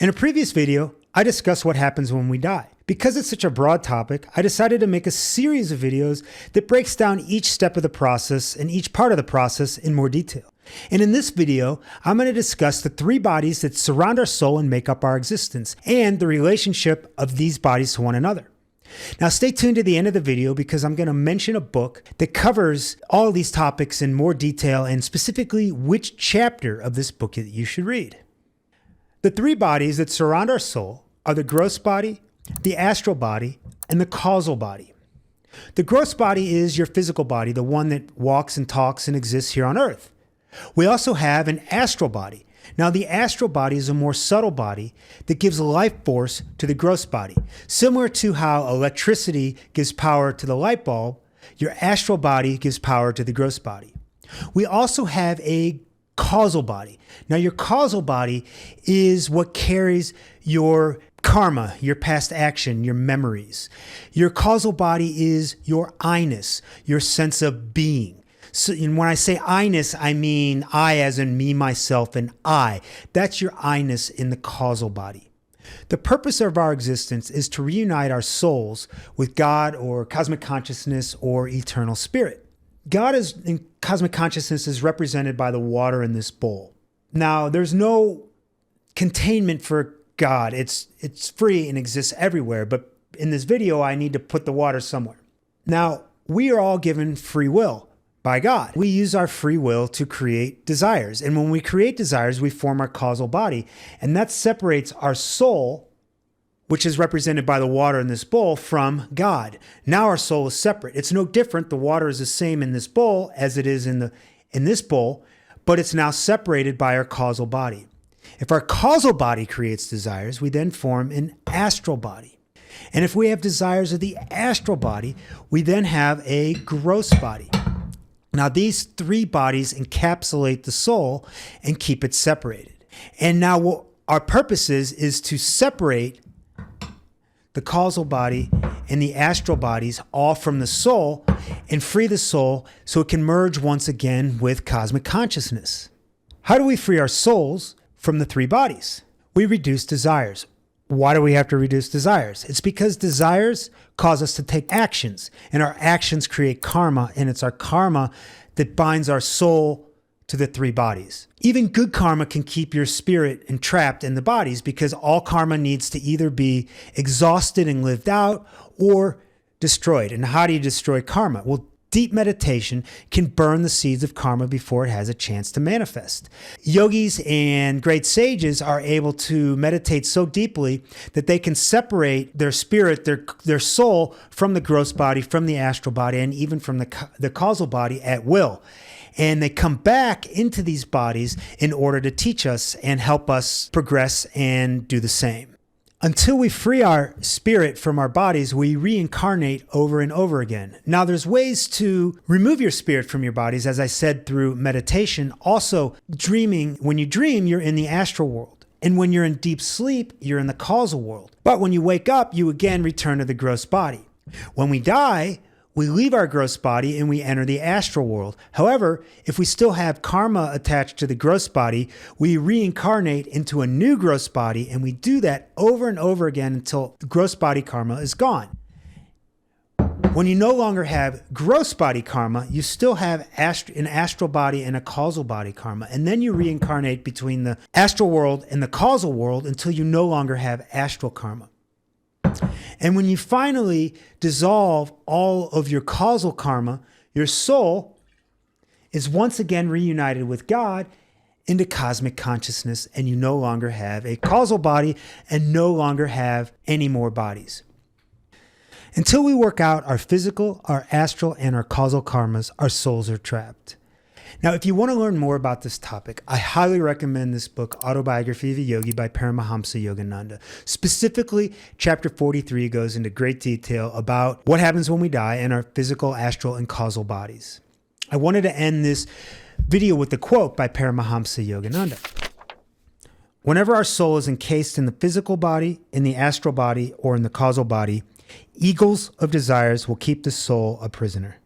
In a previous video, I discussed what happens when we die. Because it's such a broad topic, I decided to make a series of videos that breaks down each step of the process and each part of the process in more detail. And in this video, I'm going to discuss the three bodies that surround our soul and make up our existence, and the relationship of these bodies to one another. Now stay tuned to the end of the video because I'm going to mention a book that covers all these topics in more detail and specifically which chapter of this book that you should read. The three bodies that surround our soul are the gross body, the astral body, and the causal body. The gross body is your physical body, the one that walks and talks and exists here on earth. We also have an astral body. Now, the astral body is a more subtle body that gives life force to the gross body. Similar to how electricity gives power to the light bulb, your astral body gives power to the gross body. We also have a causal body. Now, your causal body is what carries your karma, your past action, your memories. Your causal body is your I-ness, your sense of being. So when I say I-ness, I mean I as in me, myself, and I. That's your I-ness in the causal body. The purpose of our existence is to reunite our souls with God or cosmic consciousness or eternal spirit. God in cosmic consciousness is represented by the water in this bowl. Now, there's no containment for God. It's free and exists everywhere, but in this video, I need to put the water somewhere. Now, we are all given free will by God. We use our free will to create desires. And when we create desires, we form our causal body. And that separates our soul, which is represented by the water in this bowl, from God. Now our soul is separate. It's no different. The water is the same in this bowl as it is in this bowl, but it's now separated by our causal body. If our causal body creates desires, we then form an astral body. And if we have desires of the astral body, we then have a gross body. Now, these three bodies encapsulate the soul and keep it separated. And now what our purpose is to separate the causal body and the astral bodies all from the soul and free the soul so it can merge once again with cosmic consciousness. How do we free our souls from the three bodies? We reduce desires. Why do we have to reduce desires? It's because desires cause us to take actions, and our actions create karma, and it's our karma that binds our soul to the three bodies. Even good karma can keep your spirit entrapped in the bodies because all karma needs to either be exhausted and lived out or destroyed. And how do you destroy karma? Well, deep meditation can burn the seeds of karma before it has a chance to manifest. Yogis and great sages are able to meditate so deeply that they can separate their spirit, their soul, from the gross body, from the astral body, and even from the causal body at will. And they come back into these bodies in order to teach us and help us progress and do the same. Until we free our spirit from our bodies, we reincarnate over and over again. Now, there's ways to remove your spirit from your bodies, as I said, through meditation. Also, dreaming. When you dream, you're in the astral world. And when you're in deep sleep, you're in the causal world. But when you wake up, you again return to the gross body. When we die, we leave our gross body and we enter the astral world. However, if we still have karma attached to the gross body, we reincarnate into a new gross body, and we do that over and over again until the gross body karma is gone. When you no longer have gross body karma, you still have an astral body and a causal body karma. And then you reincarnate between the astral world and the causal world until you no longer have astral karma. And when you finally dissolve all of your causal karma, your soul is once again reunited with God into cosmic consciousness, and you no longer have a causal body and no longer have any more bodies. Until we work out our physical, our astral, and our causal karmas, our souls are trapped. Now, if you want to learn more about this topic, I highly recommend this book, Autobiography of a Yogi by Paramahamsa Yogananda. Specifically, chapter 43 goes into great detail about what happens when we die and our physical, astral, and causal bodies. I wanted to end this video with a quote by Paramahamsa Yogananda. Whenever our soul is encased in the physical body, in the astral body, or in the causal body, eagles of desires will keep the soul a prisoner.